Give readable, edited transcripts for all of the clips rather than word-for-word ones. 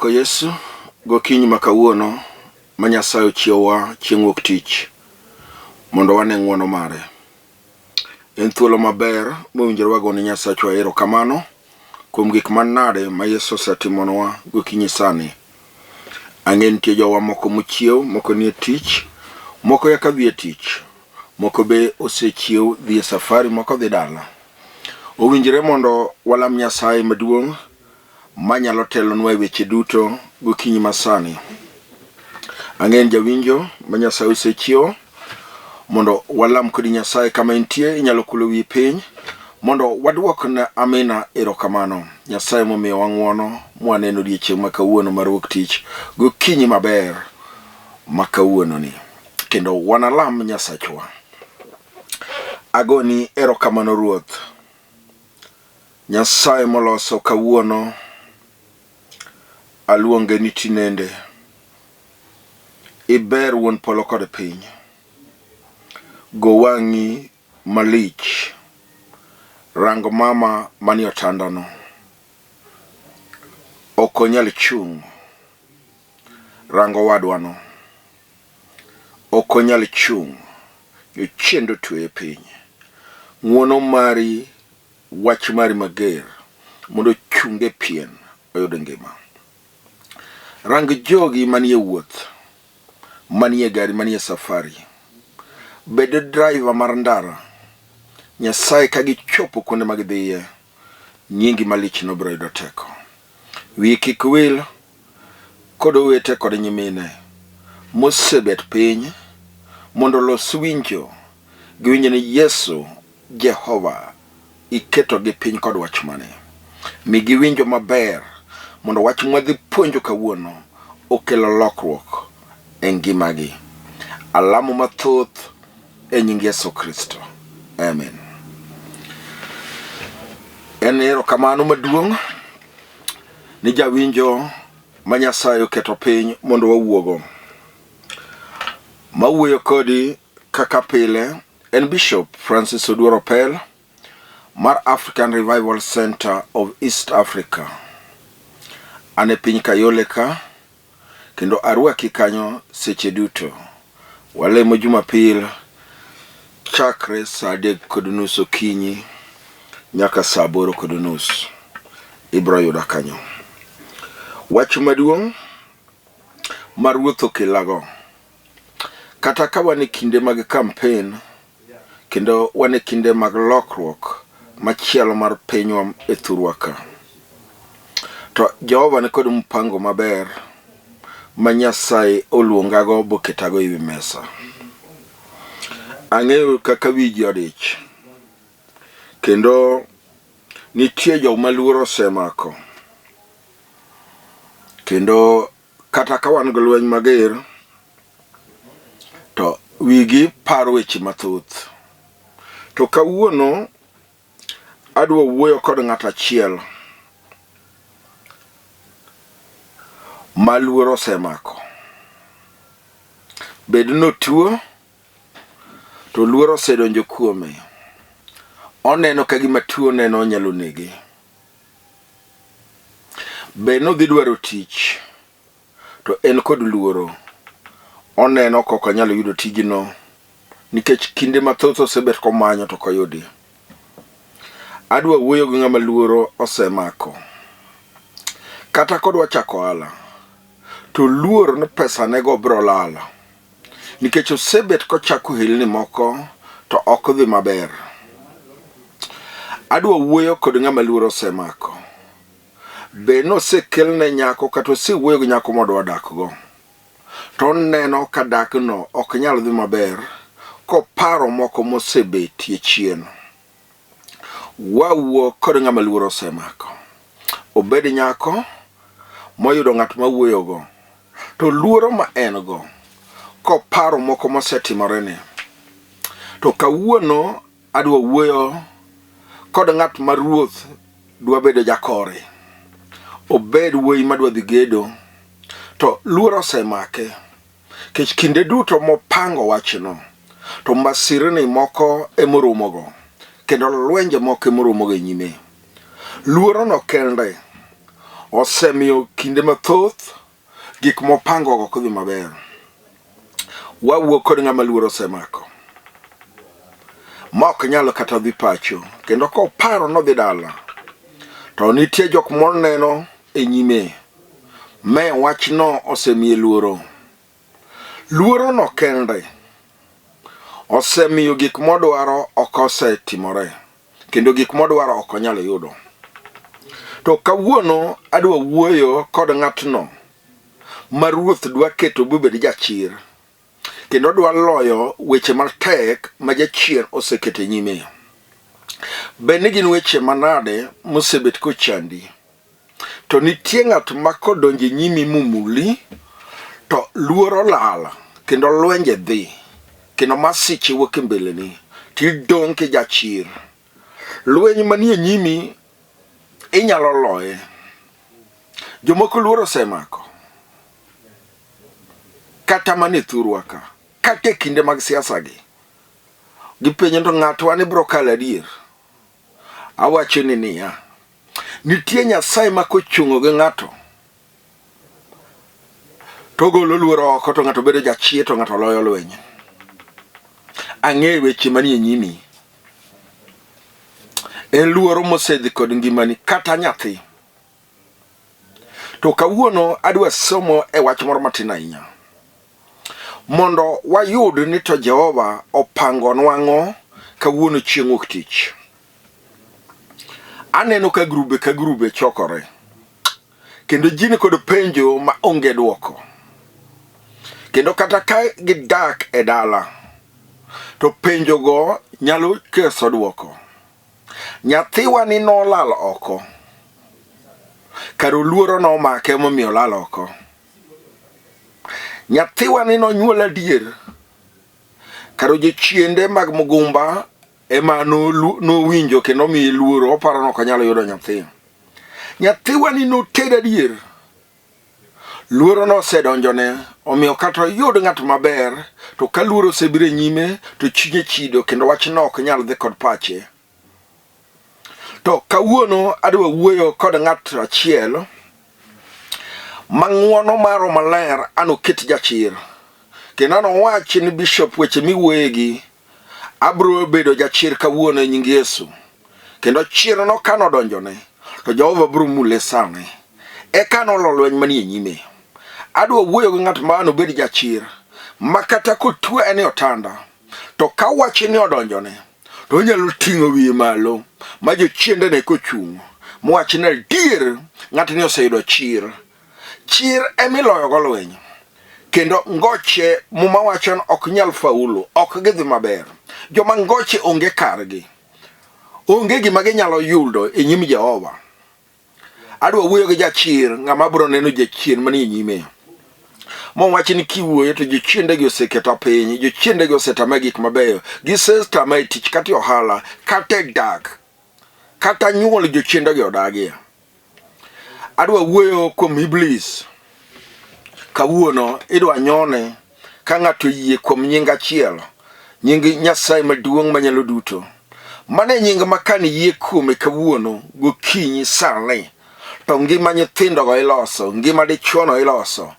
Wapako Yesu gokinyi makawuono ma Nyasaye ochiewa chieng' wuok tich mondo wane ng'wono mare. En thuolo maber mowinjore wagone Nyasachwa erokamano kuom gik manade ma Yesu osetimonwa gokinyi sani. Ang'e nitie jowa moko mochiew, moko nie tich, moko yaka dhi e tich, moko be osechiew dhi e safari, moko dhi dala. Owinjore mondo walam Nyasaye maduong' manyalo telonwa e weche duto gokinyi masani. Ang'en jawinjo ma Nyasaye osechiew mondo walam kodi Nyasaye kama entie. Inyalo kulo wi piny mondo waduokne amina erokamano. Nyasaye momiyo ng'wono mwaneno odiechieng' ma kawuono mar wuok tich gokinyi maber ma kawuono ni, kendo wanalam Nyasachwa. Agoni erokamano Ruoth Nyasaye moloso kawuono. Aluonge ni tinende iber wuon polo kod piny. Go wang'i malich rango mama mani otandano. Okonyal chung' rango wadwano. Okonyal chung' jochiendo twe piny. Ng'wono mari, wach mari mager mondo chunge pien oyud ngima. Rang jogi manie wuoth, manie gari, manie safari. Bedo driver mar ndara. Nyasaye ka gichopo kuonde ma gidhiye, nyingi malich nobiro yudo teko. Wi kik wil kod owete kod nyimine mosebet piny mondo los winjo giwinjo ni Yesu Jehova iketo gi piny kod wach mane. Mi giwinjo maber mondo wach mwadhi puonjo kawuono okelo lokruok e ngimagi. Alamo mathoth e nying Yesu Kristo. Amen. En erokamano maduong' ni jawinjo ma Nyasaye oketo piny mondo wawuogo. Mawuoyo kodi kaka pile en Bishop Francis Opell mar African Revival Center of East Africa. Ane piny Kayole ka, kendo arwaki kanyo seche duto. Walemo Jumapil chakre saa 3:30 okinyi nyaka saa 8:30. Ibro yuda kanyo. Wach maduong' mar wuotho kilago. Kata ka wane kinde mag campaign, kendo wane kinde mag lokruok machielo mar pinywa e thurwaka. To Jehova ni kod mpango maber ma Nyasaye oluongago boketago ewi mesa. Ang'eyo kaka wiji odich, kendo nitie joma luoro osemako, kendo kata ka wan golweny mager to wigi paro weche mathoth. To kawuono adwa wuoyo kod ng'at achiel ma luoro osemako. Bed notuo to luoro osedonjo kuome. Oneno ka gima tuo neno nyalo nege. Bed nodhi dwaro tich to en kod luoro. Oneno koko nyalo yudo tijino nikech kinde mathoth osebet komanyo to koyudi. Adwa wuoyo gi ng'ama luoro osemako. Kata kodwa chako ohala to luor ni pesa nego bro lala, nikech osebet kochako hilni moko to ok dhi maber. Adwa wuoyo kod ng'ama luoro osemako. Be nosekelne nyako kata osewuoyo gi nyako modwa dakgo, to neno ka dakno ok nyal dhi maber koparo moko mosebetie chien. Wawuo kod ng'ama luoro osemako. Obed nyako moyudo ng'at ma wuoyogo, to luoro ma en go koparo moko mosetimorene. To kawuono adwa wuoyo kod ng'at ma Ruoth dwa bedo jakore. Obed wuoyi madwa dhi gedo to luoro osemake, kech kinde duto mopango wachno to masirni moko emoromogo, kendo lwenje moko emoromogo e nyime. Luoro no kende osemiyo kinde mathoth gik mopango go kodhi maber. Wawuok kod ng'ama luoro osemako. Mok nyalo kata dhi pacho, kendo ko paro no dhi dala. To nitie jok moneno e nyime. Me wachno osemiye luoro. Luoro no kende osemiyo gik modwaro ok osetimore, kendo gik modwaro ok onyalo yudo. To kawuono adwa wuoyo kod ng'atno ma Ruoth dwa keto bubed jachir, kendo dwa loyo weche matek ma jachien osekete nyime. Bende gin weche manade mosebet kochandi. To nitie ng'at ma kodonje nyimi mumuli, to luoro lala, kendo lwenje dhi, kendo masiche wuok mbeleni, tidong' ke jachir. Lweny manie nyimi inyalo loye. Jomoko luoro osemako. Kata mane thurwa ka, kata kinde mag siasa gi. Gipenjo to ng'ato ane bro kalo adier. Awacho ni niya, nitie Nyasaye ma kochungo gi ng'ato to golo luoro oko, to ng'ato bedo jachie, to ng'ato loyo lweny. Ang'e weche manie nyimi. En luoro mosedhi kod ngimani kata nyathi. To kawuono adwa somo e wach moro matin ahinya, mondo wayud ni to Jehova opango nwang'o kawuono chieng' wuok tich. Aneno ka grube chokore, kendo ji ni kod penjo ma onge duoko. Kendo kata ka gidak e dala, to penjo go nyalo keso duoko. Nyathiwa ni nolal oko, karo luoro nomake momiyo lal oko. Nyathiwa ni nonyuol adier, karo jochiende mag mugumba ema nowinjo kendo omiye luoro, oparo no kanyalo yudo nyathi. Nyathiwa ni noted adier, luoro no osedonjone, omiyo kata yud ng'at maber, to ka luoro osebiro nyime, to chunye chido, kendo wach no ok nyal dhi kod pache. To kawuono adwa wuoyo kod ng'at achiel ma ng'uono maro maler ano ket jachir, kendo ano wach ni bishop weche miwuoyegi abro bedo jachir kawuono e nying Yesu. Kendo chir no kano donjone, to Jehova bro mule sane, eka nolo lweny manie nyime. Adwa wuoyo gi ng'at ma ano bed jachir, ma kata kotwe ene otanda, to ka wach ni odonjone, to onyalo ting'o wiye malo, ma jochiende ne kochung', mwach ni adier ng'at ni oseyudo chir. Chir emiloyo go lweny, kendo ngoche muma wachon ok nyal faulo, ok gidhi maber. Joma ngoche onge kargi, onge gima ginyalo yudo e nyim Jehova. Adwa wuoyo gi jachir, ng'ama bro neno jachien manie nyime. Mwachi ni kiwuoyo to jochiende gi oseketa piny, jochiende gi osetama gik mabeyo, gisetama e tich kata ohala, kata dak, kata nyuol jochiende gi odagie. Adwa wuoyo kuom Iblis. Kawuono idwa nyone ka ng'ato yie kuom nying achiel, nying Nyasaye maduong' manyalo duto. Mane nying makani yie kuome kawuono gokinyi sane, to ngima nyithindo go iloso, ngima dichuo no iloso,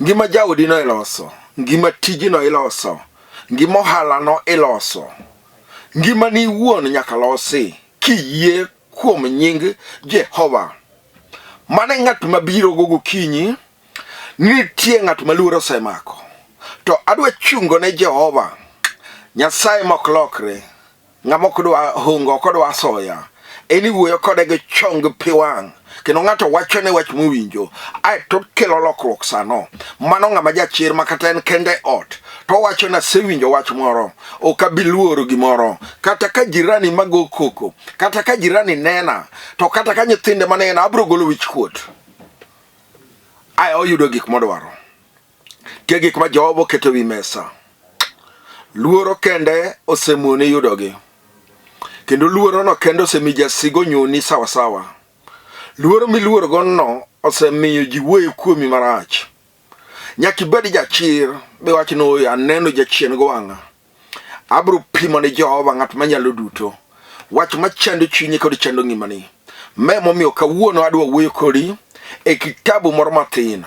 ngima jaodi no iloso, ngima tiji no iloso, ngima ohala no iloso, ngima ni wuon nyaka losi kiyie kuom nying Jehova. Mane ng'at mabiro gokinyi, nitie ng'at maluoro osemako, to adwa chungo ne Jehova, Nyasaye mok lokre, ng'ama ok dwa hongo, ok dwa soya, eni wuoyo kode gi chong piwang', kendo ng'ato wacho ne wach mowinjo, ae to kelo lokruok sano. Mano ng'ama jachir ma kata en kende ot, to wacho na sewinjo wach moro, ok abi luoro gimoro, kata ka jirani mago koko, kata ka jirani nena, to kata ka nyithinde manena, abro golo wich kuot. Ae oyudo gik modwaro. Tie gik ma Jehova oketo wi mesa. Luoro kende osemuone yudogi, kendo luoro no kendo osemi jasigo nyoni sawa sawa. Luoro miluoro go no osemiyo ji wuoyo kuomi marach. Nyaki bed jachir, be wach no aneno jachien go wang'a. Abro pimo ne Jehova ng'at manyalo duto, wach machando chunye kod chando ngimani. Me momiyo kawuono adwa wuoyo kodi e kitabu moro matin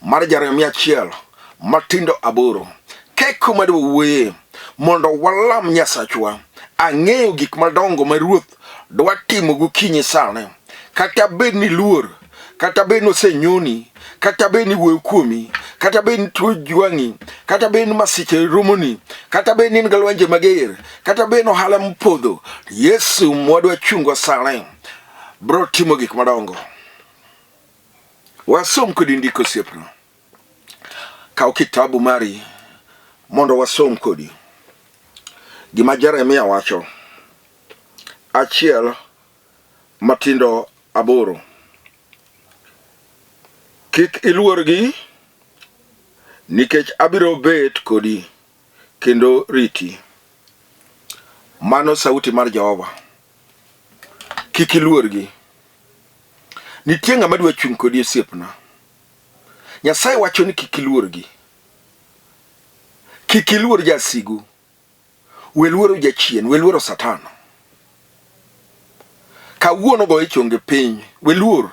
mar Jeremia 1 matindo 8 keko madwuoye mondo walam Nyasachwa ang'eyo gik madongo ma Ruoth dwa timo gokinyi sane, kata bed ni luor, kata bed ni osenyoni, kata bed ni wuoyo kuomi, kata bed ni tuo jwang'i, kata bed ni masiche romoni, kata bed ni galwanje mager, kata bed ni ohala mpodho, Yesu mwadwa chungo sane bro timo gik madongo. Wasom kodi ndiko siepna, kaw kitabu mari mondo wasom kodi gima Jeremia wacho 1 matindo 8. Kik iluorgi nikech abiro bet kodi kendo riti. Mano sauti mar Jehova. Kik iluorgi. Nitie ng'ama dwa chung' kodi osiepna. Nyasaye wacho ni kik iluorgi. Kik iluor jasigu. We luoro jachien, we luoro Satan. Kawuono go ichonge piny, we luor.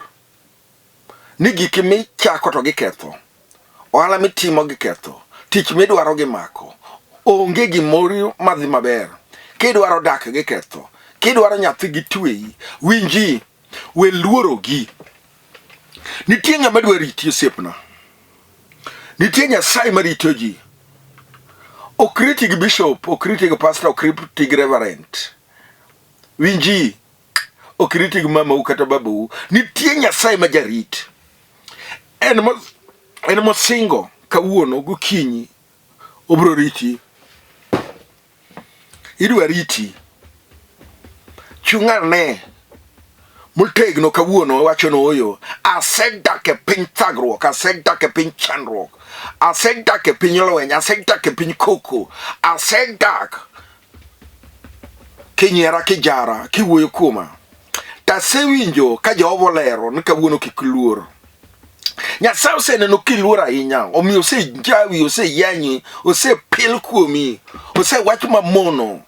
Ni giki michako to giketho. Ohala mitimo giketho. Tich midwaro gimako. Onge gimoro madhi maber. Kidwaro dak giketho. Kidwaro nyathi gitweyi. Winji, we luoro gi. Nitie ng'ama dwa riti osiepna. Nitie Nyasaye marito ji. Okriti gi bishop, okriti gi pastor, okriti gi reverend. Winji, okriti gi mamau kata babau. Nitie Nyasaye majarit. En mosingo kawuono gokinyi obro riti. Idwa riti. Chung'ane motegno kawuono wacho no oyo. Asedak e piny thagruok, asedak e piny chandruok, asedak e piny lweny, asedak e piny koko, asedak kinyiera kijara kiwuoyo kuoma. Tasewinjo ka Jehova olero ni kawuono kik luor. Nyasaye oseneno kiluor ahinya, omiyo osejawi, oseyanyi, osepil kuomi, osewacho mamono,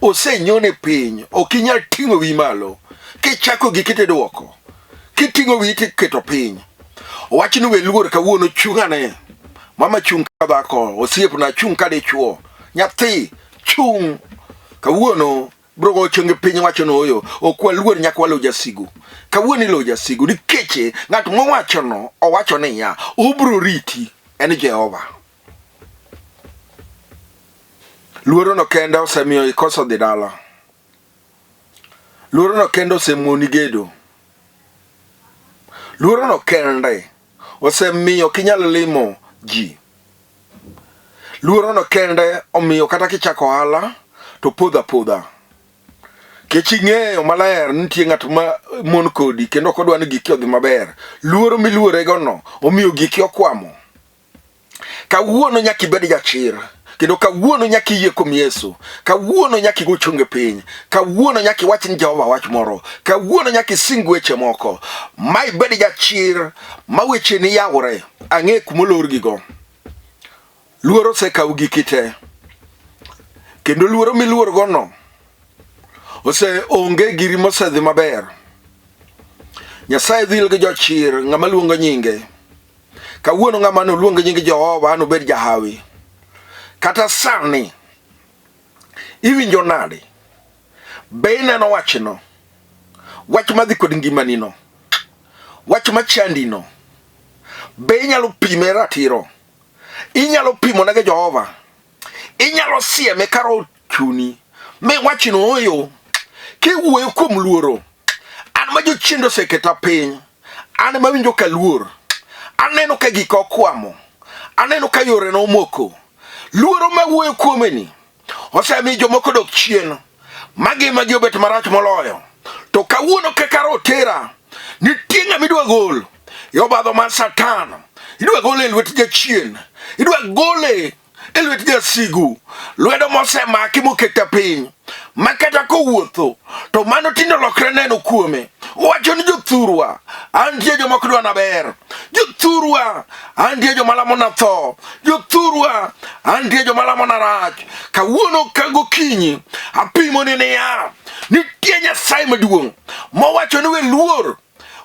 osenyone piny, ok inyal ting'o wi malo. Kichako gi kiteduoko, kiting'o wi tiketo piny. Owacho ni we luor kawuono chung'ane. Mama chung' ka dhako, osiepna chung' ka dichuo, nyathi chung' kawuono bro go chungi piny wacho no oyo. Okwa luor nyaka walo jasigu. Kawuono ilo jasigu nikeche ng'at mowacho no owacho ni ya ubro riti en Jehova. Luoro no kenda osemiyo ikoso dhi dala. Luoro no kenda osemuoni gedo. Luoro no kende osemiyo kinyalo limo ji. Luoro no kende omiyo kata kichako ohala to podha. Kech ing'eyo maler nitie ng'at ma mon kodi kendo kodwa ni giki odhi maber. Luoro miluorego no omiyo giki okwamo. Kawuono nyaka ibed jachir. Kendo kawuono nyaka iyie kuom Yesu. Kawuono nyaka igo chunge piny. Kawuono nyaka iwach ni Jehova wach moro. Kawuono nyaka ising weche moko. Ma ibed jachir ma weche ni yawre. Ang'e kumolor gigo. Luoro sekaw giki te. Kendo luoro miluor go no ose onge giri mosedhi maber. Nyasaye dhil gi jochir ng'ama luongo nyinge. Kawuono ng'ama no luongo nyinge Jehova ano bed jahawi. Kata sani iwinjo nade? Be ineno wachno? Wach madhi kod ngimani no, wach machandi no. Be inyalo pime ratiro? Inyalo pimo nege Jehova? Inyalo sieme karo chuni me wachno oyo kiwuoyo kuom luoro? An ma jochiendo oseketa piny, an ma winjo ka luor, aneno ka gik okwamo, aneno ka yore no moko. Luoro ma wuoyo kuomeni osemiyo jomoko dok chien, magi obet marach moloyo. To kawuono kaka rotera nitie ng'ama idwa gol e obadho mar Satan, idwa gole e lwet jachien, idwa gole e lwet jasigu, lwedo mosemaki moketa piny, makata kowuotho to mano tindo lokre neno kuome. Wacho ni jothurwa antie jomoko dwa naber, jothurwa antie jomalamo na tho, jothurwa antie jomalamo na rach. Kawuono kagokinyi apimo ni niya, nitie Nyasaye maduong' mowacho ni we luor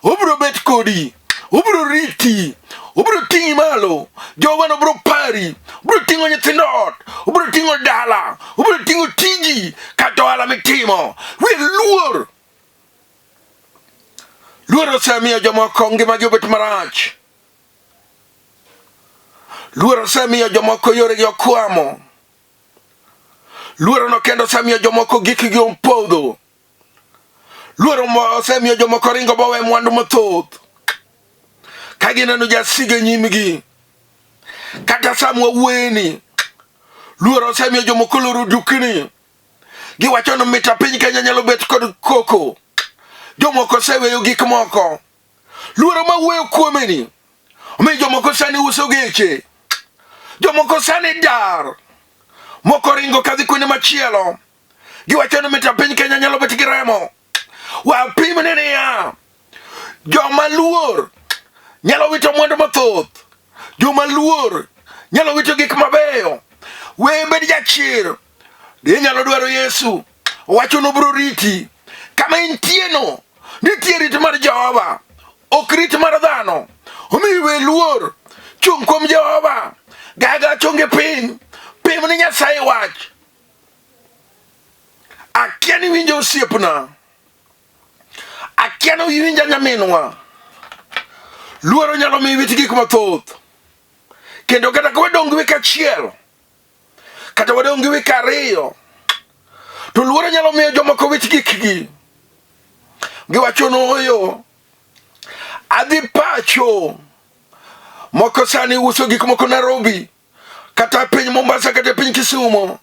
obro bet kodi, ubro riti, ubro tingi malo, Jehova no bro pari, ubro tingo nyithinot, ubro tingo dala, ubro tingo tiji, kato ala mitimo, we luor. Luoro samia jomoko ngima gi obet marach. Luoro samia jomoko yore gi okwamo. Luoro no kendo samia jomoko gik gi ompodho. Luoro mo samia jomoko ringo bowe mwandu mathoth. Ka gineno jasige nyimgi. Kata samwa weni. Luoro samia jomoko loro dukni. Giwacho ni mita piny Kenya nyalo bet kod koko. Jomoko seweyo gik moko. Luoro ma wuoyo kuomeni. Omiyo jomoko sani uso geche. Jomoko sani dar. Moko ringo kadhi kuonde machielo. Giwacho ni mita piny Kenya nyalo bet gi remo. Wapimne niya. Joma luor nyalo wito mwandu mathoth. Joma luor nyalo wito gik mabeyo. We bed jachir. Inyalo dwaro Yesu. Wacho no bro riti. Kama intieno. Nitie rit mar Jehova. Ok rit mar dhano. Omiyo we luor. Chung kuom Jehova. Gaga chonge piny. Pim ni Nyasaye wach. Akia ni winjo osiepna. Akia ni winjo nyaminwa. Luoro nyalo mi wit gik mathoth. Kendo kata ka wadong wik achiel. Kata wadong wik ariyo. To luoro nyalo miyo jomoko wit gikgi. Giwacho noyo. Adhi pacho. Moko sani uso gik moko Nairobi. Kata piny Mombasa, kata piny Kisumu.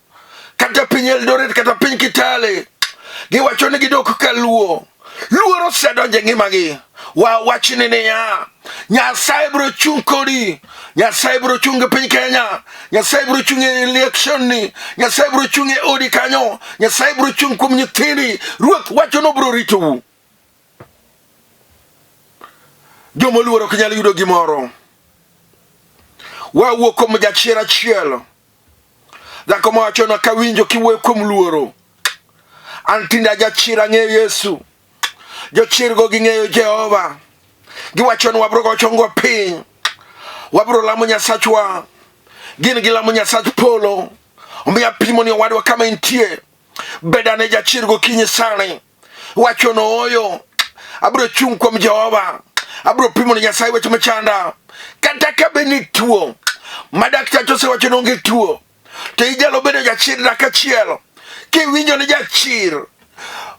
Kata piny Eldoret, kata piny Kitale. Giwacho ni gidok ka luo. Luoro sedonje ngimagi. Wachni niya. Nyasaye bro chung kodi. Nyasaye bro chung e piny Kenya. Nyasaye bro chung e election ni. Nyasaye bro chung e odi kanyo. Nyasaye bro chung kuom nyithini. Ruoth wacho no bro ritou. Joma luoro ok nyal yudo gimoro. Wawuok kuom jachir achiel. Dhako mawacho na kawinjo kiwuoyo kuom luoro. An tinde jachir ang'eyo Yesu. Jochir go ging'eyo Jehova. Giwacho ni wabro go chongo piny. Wabro lamo Nyasachwa. Gin gilamo Nyasach polo. Omiya pimo ni wadwa kama intie. Bedane jachir go kinyi sani. Wacho no oyo. Abro chung kuom Jehova. Abro pimo ni Nyasaye weche machanda. Kata ka beni tuo. Madaktache osewacho ni onge tuo. To ijalo bedo jachir dak achiel. Kiwinjo ni jachir.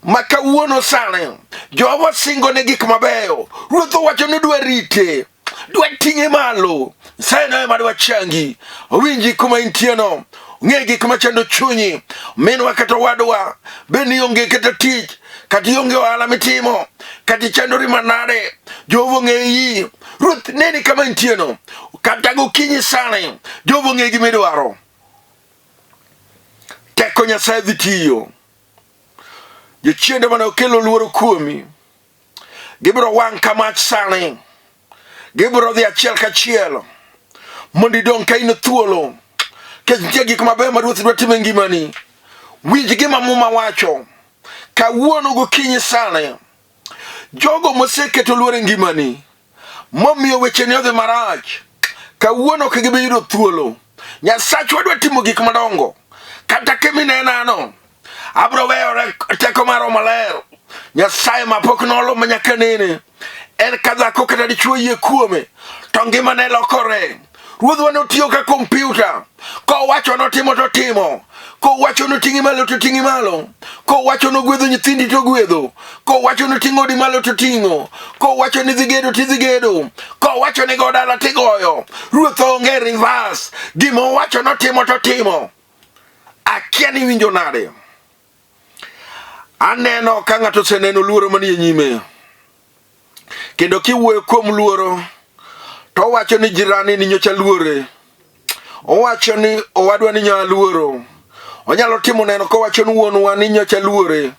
Makawuono sani. Jehova singo ne gik mabeyo. Ruoth owacho ni dwa rite. Dwa ting'e malo. Nyasaye no ema dwa changi. Owinji kuma intieno. Ng'e gik machando chunyi. Minwa kata wadwa. Beni onge kata tich. Kata ionge ohala mitimo. Kata chandori manade. Jehova ng'eyi. Ruoth neni kama intieno. Kata gokinyi sani. Jehova ng'e gimidwaro. Teko Nyasaye dhi tiyo. Jochiende mane okelo luoro kuomi. Gibiro wang' ka mach sani. Gibiro dhi achiel kachiel. Mondo idong' ka in thuolo. Kech nitie gik mabeyo ma Ruoth dwa timo e ngimani. Winj gima Muma wacho. Kawuono gokinyi sani. Jogo moseketo luoro e ngimani. Momiyo wecheni odhi marach. Kawuono ok gibi yudo thuolo. Nyasachwa dwa timo gik madongo. Kata kiminenano. Abro weyo teko maro maler. Nyasaye mapok nolo manyaka nene. En kadhako kata dichuo yie kuome. To ngimane lokore. Ruodhwa notiyo ka kompyuta. Kowacho notimo to timo. Kowacho noting'i malo to ting'i malo. Kowacho nogwedho nyithindi to gwedho. Kowacho noting'o odi malo to ting'o. Kowacho ni dhi gedo tidhi gedo. Kowacho ni go dala tigoyo. Ruoth onge reverse. Gima owacho notimo to timo. Akia ni winjo nade. Aneno ka ng'ato oseneno luoro manie nyime. Kendo kiwuoyo kuom luoro, to owacho ni jirani ni nyocha luore. Owacho ni owadwa ni nya luoro. Onyalo timo neno kowacho ni wuonwa ni nyocha luore.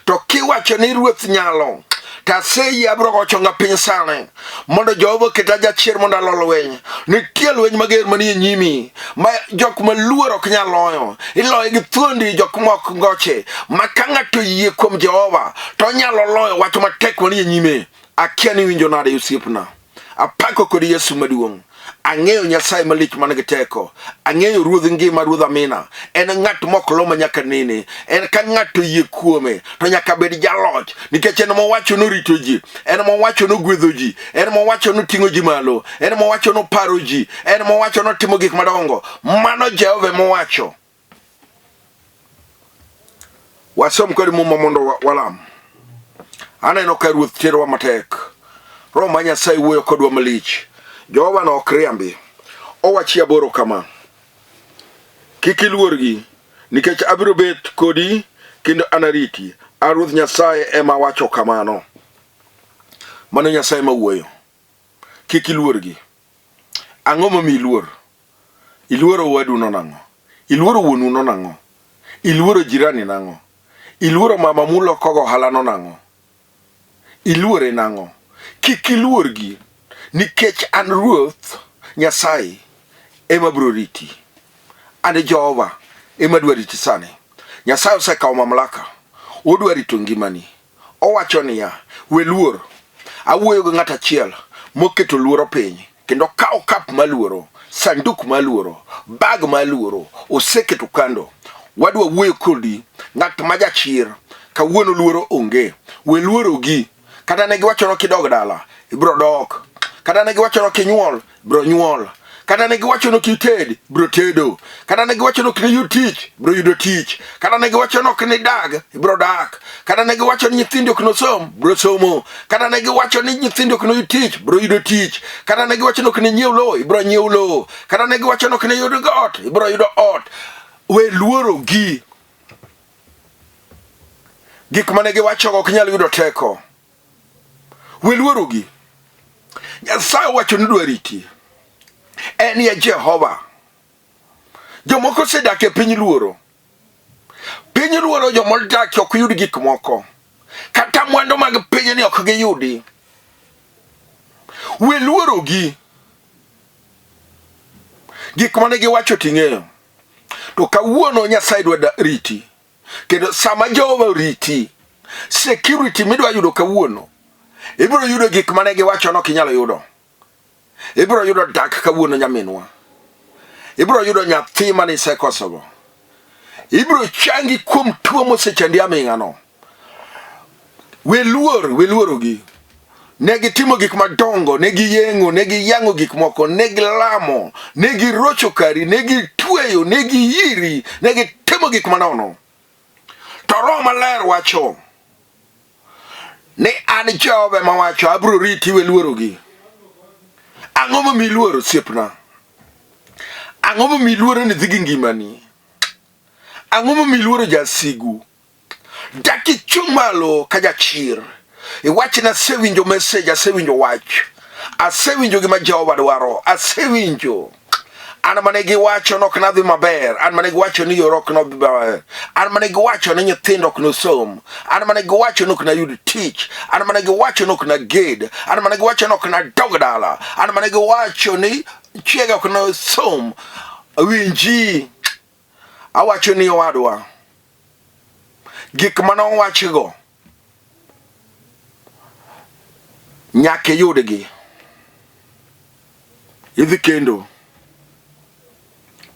To kiwacho ni Ruoth nyalo. Tasei abro gochonga piny sane. Mondo Jehova keta jachir mondo Lolwe. Nitie lweny mager manie nyimi. Ma jok maluoro ok nyal loyo. Iloyo gi thuondi jok mok goche. Ma ka ng'ato yie kuom Jehova to nyalo loyo wach matek manie nyime. Akia ni winjo nade osiepna. apako kod Yesu maduong'. Ang'eyo Nyasaye malich manigi teko. Ang'eyo ruodh ngima, ruodh amina. En ng'at moklo ma nyaka nene. En ka ng'ato yie kuome to nyaka bed jaloch, nikech en mowacho norito ji, en mowacho nogwedho ji, en mowacho noting'o ji malo, en mowacho noparo ji, en mowacho notimo gik madongo. Mano Jehova mowacho. Wasom kod muma mondo walam. Aneno ka ruoth terowa matek. Roho ma Nyasaye wuoyo kodwa malich. Jehova no ok riambi. Owachi aboro kama: kik iluorgi, nikech abiro bet kodi kendo anariti. Ruoth Nyasaye ema wacho kamano. Mano Nyasaye mawuoyo. Kik iluorgi. Ang'o momiyo iluor? Iluoro wadu no nang'o? Iluoro wuonu no nang'o? Iluoro jirani nang'o? Iluoro mama mulo kogo ohala no nang'o? Iluore nang'o? Kik iluorgi, nikech an Ruoth Nyasaye ema biro riti. An Jehova ema dwa riti sani. Nyasaye osekawo mamlaka. Odwa rito ngimani. Owacho niya, we luor. Awuoyo gi ng'at achiel moketo luoro piny, kendo kawo kap maluoro, sanduk maluoro, bag maluoro, oseketo kando. Wadwa wuoyo kodi, ng'at ma jachir. Kawuono luoro onge. We luorogi. Kata ne giwachono kidog dala, ibro dok. Kata ne giwachono kinyuol, bro nyuol. Kata ne giwachono kited, bro tedo. Kata ne giwachono kini yud tich, bro yudo tich. Kata ne giwachono kini dag, bro dak. Kata ne giwachono nyithindo ok nosom, bro somo. Kata ne giwachono nyithindo ok noyud tich, bro yudo tich. Kata ne giwachono kini nyiew lo, ibro nyiew lo. Kata ne giwachono kini yudo ot, ibro yudo ot. We luoro gi. Gik mane giwachogo ok nyal yudo teko. We luoro gi. Nyasaye wacho ni dwa riti. En ya Jehova. Jomoko sedak e piny luoro. Piny luoro jomodak ok yud gik moko. Kata mwandu mag piny ni ok giyudi. We luoro gi. Gik mane giwacho ting'eyo. To kawuono Nyasaye dwa riti. Kendo sama Jehova riti, security midwa yudo kawuono, ibiro yudo gik mane giwacho no kinyalo yudo. Ibiro yudo dak kawuono nyaminwa. Ibiro yudo nyathi mane isekosogo. Ibiro changi kuom tuo mosechandi aming'ano. We luoro gi. Negi timo gik madongo, negi yengo, negi yango gik moko, negi lamo, negi rocho kari, negi tueyo, negi yiri, negi timo gik manono. To Roho Maler wacho ni an Jehova ma wacho abiro riti. We luoro gi. Ang'o momiyo iluoro osiepna? Ang'o momiyo iluoro ni dhi gi ngimani? Ang'o momiyo iluoro jasigu? Dak ichung' malo ka jachir. Iwach na asewinjo message, asewinjo wach. Asewinjo gima Jehova dwaro. Asewinjo. An mane giwacho nok nadhi maber. An mane giwacho ni yor ok nodhi maber. An mane giwacho ni nyithindo ok nosom. An mane giwacho nok nayud tich. An mane giwacho nok naged. An mane giwacho nok nadog dala. An mane giwacho ni chiega ok nosom. Winji. Awacho ni owadwa. Gik manowachigo nyaka yudgi. Idhi kendo.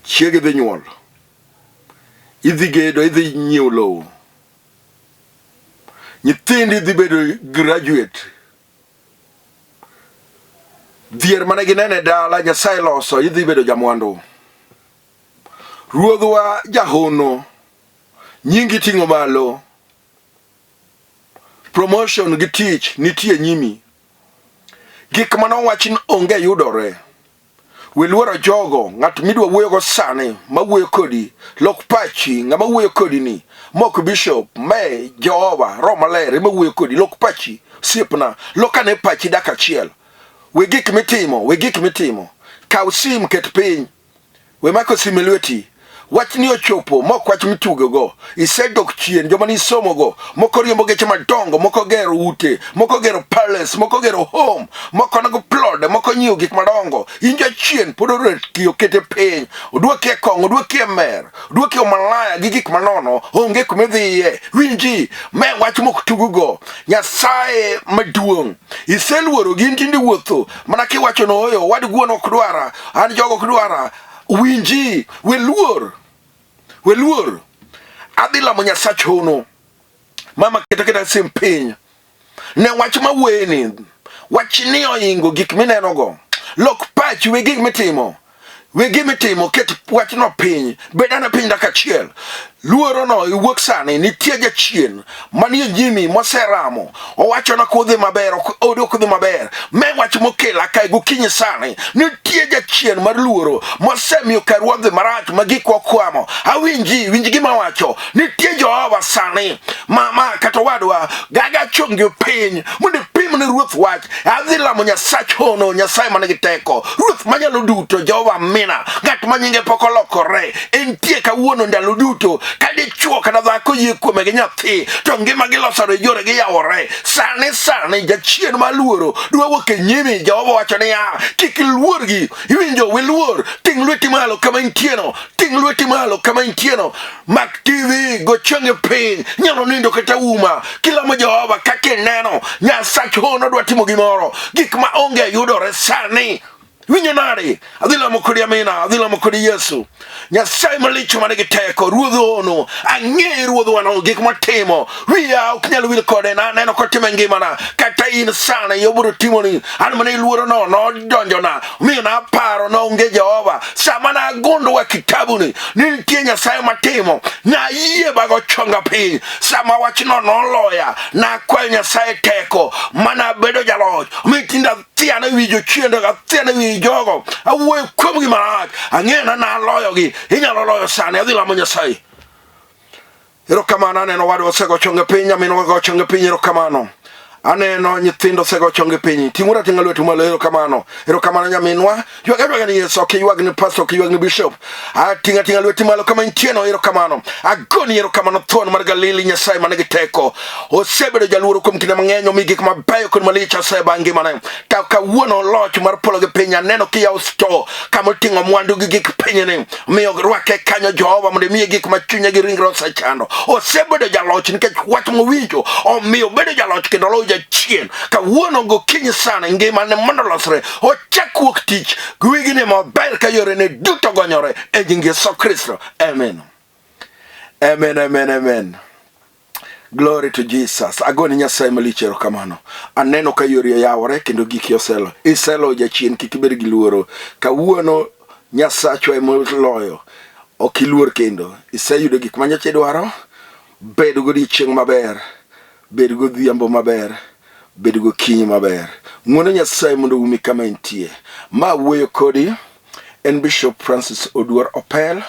Chiege dhi nyuol. Idhi gedo, idhi nyiew lowo. Nyithindi dhi bedo graduate. Dhier mane ginene dala Nyasaye loso, idhi bedo jamwandu. Ruodhwa jahono. Nyingi ting'o malo. Promotion gi tich nitie nyimi. Gik manowach onge yudore. We luoro jogo, ng'at midwa wuoyogo sani, ma wuoyo kodi, lok pachi, ng'ama wuoyo kodi ni, mok bishop, me Jehova, Roho Maler, ema wuoyo kodi, lok pachi, siepna, lokane pachi dak achiel. We gik mitimo, kaw sim ket piny, we mako sim e lweti, wach ni ochopo mok wach mitugo go isedok chien joma ni somo go moko riembo geche madongo moko gero ute moko gero palace moko gero home moko nago plod moko nyiewo gik madongo inja chien pod oretki okete piny oduokie kong oduokie mer oduokie malaya gi gik manono onge kumidhiye winji me wach mok tugo go Nyasaye maduong iseluoro gin tindi wuotho mana kiwacho no oyo wad guon ok dwara an jogo ok dwara winji weluor adhi lamo Nyasach hono mama keta simpiny ne wach maweni wach ni oingo gik mineno go lok pach we gik mitimo ket wach no piny bedana piny daka chiel luoro no iwuok sani nitie jachien manie nyimi moseramo owacho na kodhi maber odok dhi maber me wach mokela kai gokinyi sani nitie jachien mar luoro mosemiyo karuodhi marach magikwa kwamo winji gima wacho nitie Jehova sani mama kata wadwa gaga chongi piny mundi pim ne ruoth wach adhi lamo Nyasach hono Nyasaye manigi teko ruoth manyalo duto Jehova mina ngat manyinge pokolokore entie kawuono ndalo duto kadi chuo kana dhako yie kuome gi nyathi to ngima gilosore yore gi yawore sani jachien maluoro dwa wuok e nyimi Jehova wacho ni kik iluorgi iwinjo weluor ting lweti malo kama intieno mak TV go chonge piny nyalo nindo kata uma kilamo Jehova kake neno Nyasach hono dwa timo gimoro gik ma onge yudore sani winyo nari adhila mokodi amina adhila mokodi Yesu Nyasaye malicho manigi teko ruodho ono ang'e ruodho wano gik matimo wiya ok nyalo wil kode na neno kotime ngimana kata in sana yoburo timoni an mane iluoro no donjona miyo na aparo no onge Jehova sama na agondo wa kitabuni nitie Nyasaye matimo na yie bago chonga piny sama wachno noloya na kwayo Nyasaye teko mana bedo jaloch mitinda thiana wijo chiendo ga thiana wijo jogo awuoyo kuom gi marach ang'ena na loyogi inyalo loyo sani adhi lamo Nyasaye erokamano aneno wadwa osego chonge piny nyaminwa go chonge piny erokamano aneno nyithindo sego chonge piny ting'ura tinga lwetu malo erokamano nyaminwa ywagga ni Yesu ok ywag ni pastor ok ywag ni bishop tinga lweti malo kama intieno erokamano agoni erokamano thuon mar Galili Nyasaye manigi teko osebedo jaluoro kuom kinde mang'eny omi gik mabeyo kod malich oseba ngimane kawuono loch mar polo gi piny aneno kiyawo sto kama oting'o mwandu gi gik pinyni miyo rwake kanyo Jehova mondo miye gik ma chunye gi ringre osechando osebedo jaloch nikech wach mowinjo omiyo bedo jaloch kendo loyo jachien kawuono gokinyi sana ngimane mondo losre ochak wuok tich gwigine maber ka yorene duto gonyore e nying Yesu Kristo amen. Glory to Jesus. Agoni Nyasaye malich erokamano aneno ka yori yawore kendo giki iselo jachien kik ibed gi luoro kawuono Nyasachwa emoloyo ok iluor kendo iseyudo gik ma Nyasaye dwaro bedo godiochieng' maber bedo godhiambo maber bedo gokinyi maber ng'wono Nyasaye mondo umi kama intie ma wuoyo kodi en Bishop Francis Oduor Opell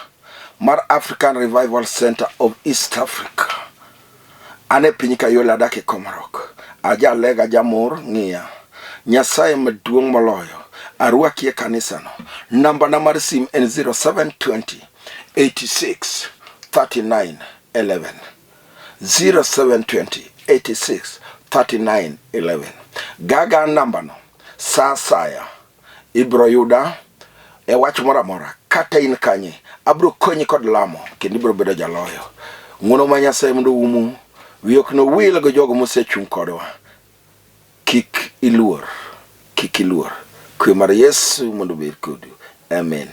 mar African Revival Center of East Africa ane piny Kayole adake Komarok ajalega jamor ng'iya Nyasaye maduong' moloyo arwaki e kanisano namba na mar sim en 0720 86 39 11 0720 86 39 11 gaga namba no saya ibro yuda e wach moramora kata in kanye abro konyi kod lamo kendo ibro bedo jaloyo ng'wono ma Nyasaye mondo umu wiok no wil go jogo mosechung kodwa kik iluor kwe mar Yesu mondo bed kodu amen.